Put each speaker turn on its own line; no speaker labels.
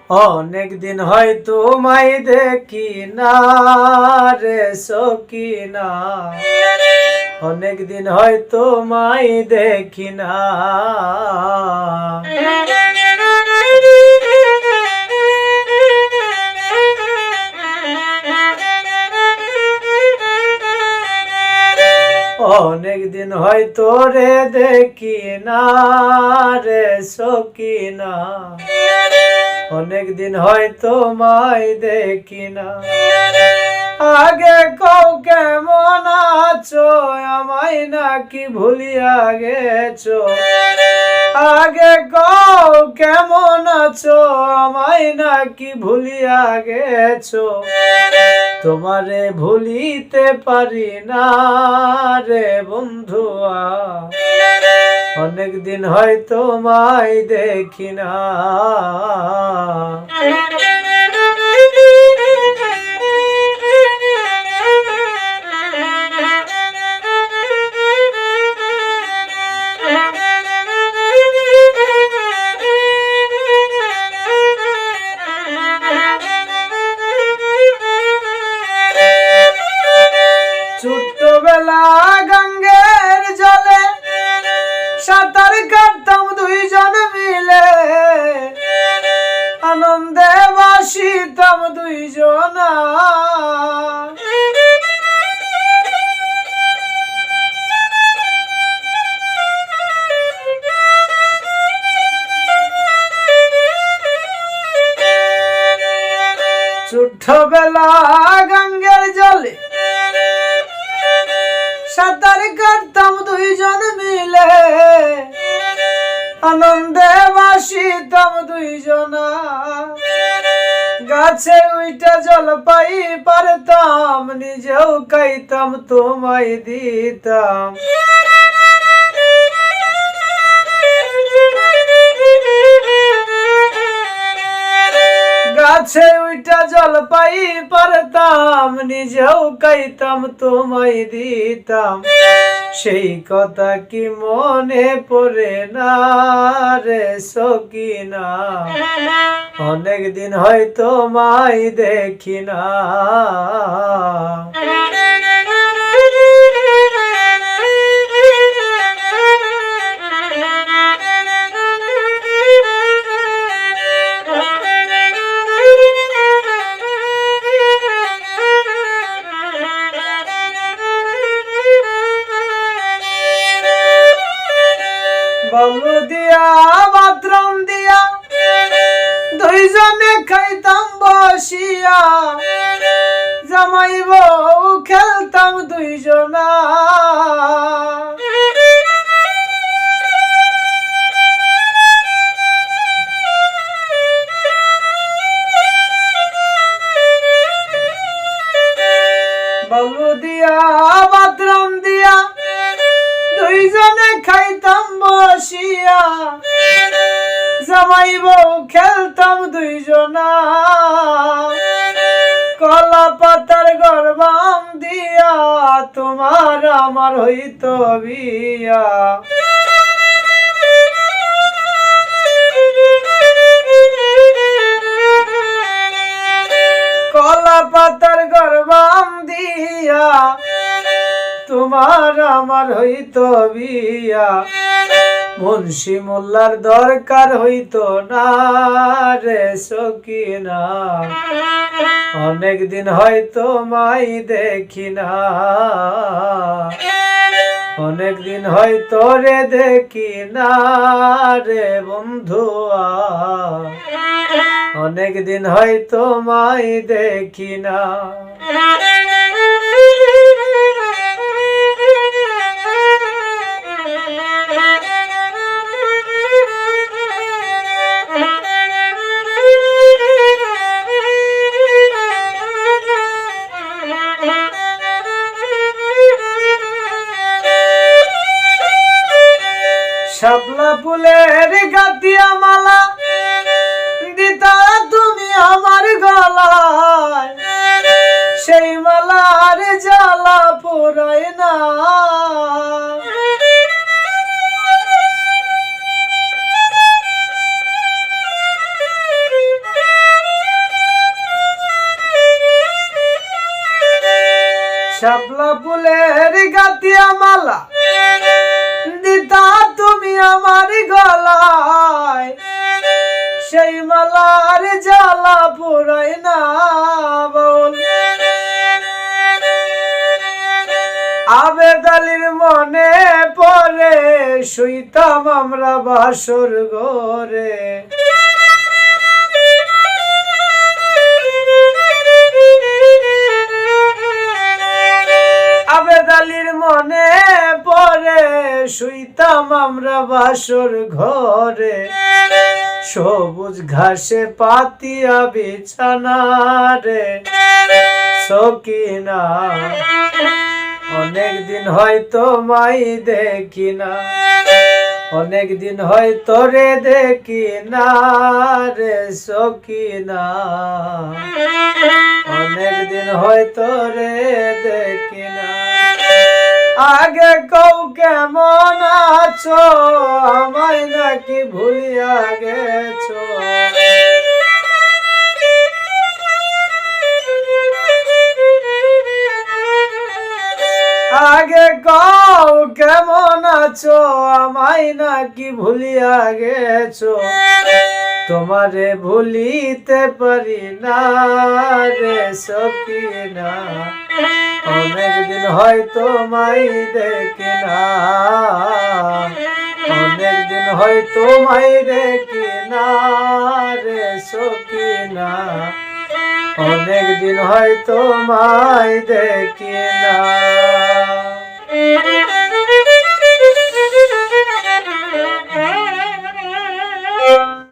অনেক দিন হয়তো মাই দেখি না রে সকিনা, অনেক দিন হয়তো মাই দেখি না। অনেক দিন হয়তো রে দেখি না রে সকিনা, অনেক দিন হয়তো মাই দেখি না। আগে কও কেমন আছো, আমায় নাকি ভুলিয়া গেছো? আগে কও কেমন আছো, আমায় নাকি ভুলিয়া গেছো? তোমারে ভুলিতে পারি না রে বন্ধুয়া, অনেক দিন হয়তো মাই দেখি না। ছোট্টবেলা গঙ্গের জলে সাঁতার কাটতাম দুইজন মিলে, আনন্দে বাসিতাম দুইজনা। ছোট্টবেলা গঙ্গের জলে সাঁতার কাটতাম দুইজন মিলে, আনন্দে বাসিতাম দুইজনা। গাছে উইটা জলপাই পারতাম, নিজেও খাইতাম তোমায় দিতাম। গাছে উইটা জলপাই পারতাম, নিজেও খাইতাম তোমায় দিতাম। সেই কথা কি মনে পড়ে না রে সকিনা, অনেক দিন হয়তো মাই দেখি না। বাবু দিয়া বাথরুম দিয়া দুইজনে খাইতাম বসিয়া, জামাই বউ খেলতাম দুইজনা। বাবু দিয়া বাথরুম দিয়া দুইজনে খাইতাম বসিয়া, জামাই বউ খেলতাম দুইজনা। কলা পাতার গরবাম দিয়া তোমার আমার হইতো বিয়া। কলা পাতার গরবাম দিয়া তোমার আমার হইতো বিয়া। মুন্সি মোল্লার দরকার হইতো না রে সকিনা, অনেক দিন হয়তো মাই দেখি না। অনেক দিন হয়তো রে দেখি না রে বন্ধুয়া, অনেক দিন হয়তো মাই দেখি না। শাপলা ফুলের গাতিয়া মালা দিতা তুমি আমার গলায়, সেই মালার জ্বালা পোড়ায় না। ফুলের গাতিয়া মালা দিতা তুমি আমার গলায়, সেই মালার জ্বালা পুরাই না বাউল। আবেদ আলীর মনে পড়ে শুইতাম আমরা বাসর ঘরে, আবেদ আলীর মনে পড়ে শুইতাম আমরা বাসর ঘরে, সবুজ ঘাসে পাতিয়া বিছানা রে সকিনা। অনেক দিন হয়তো মাই দেখি না, অনেক দিন হয়তো রে দেখি না রে সকিনা, অনেক দিন হয়তো রে দেখি না। আগে কও কেমন আছো, আমায় নাকি ভুলিয়া গেছো। আগে কও কেমন আছো, আমায় নাকি ভুলিয়া গেছো। তোমারে ভুলিতে পারি না রে সকিনা, অনেক দিন হয়তো মাই দেখি না, অনেক দিন হয়তো মাই দেখি না রে সকিনা, অনেক দিন হয়তো মাই দেখি না।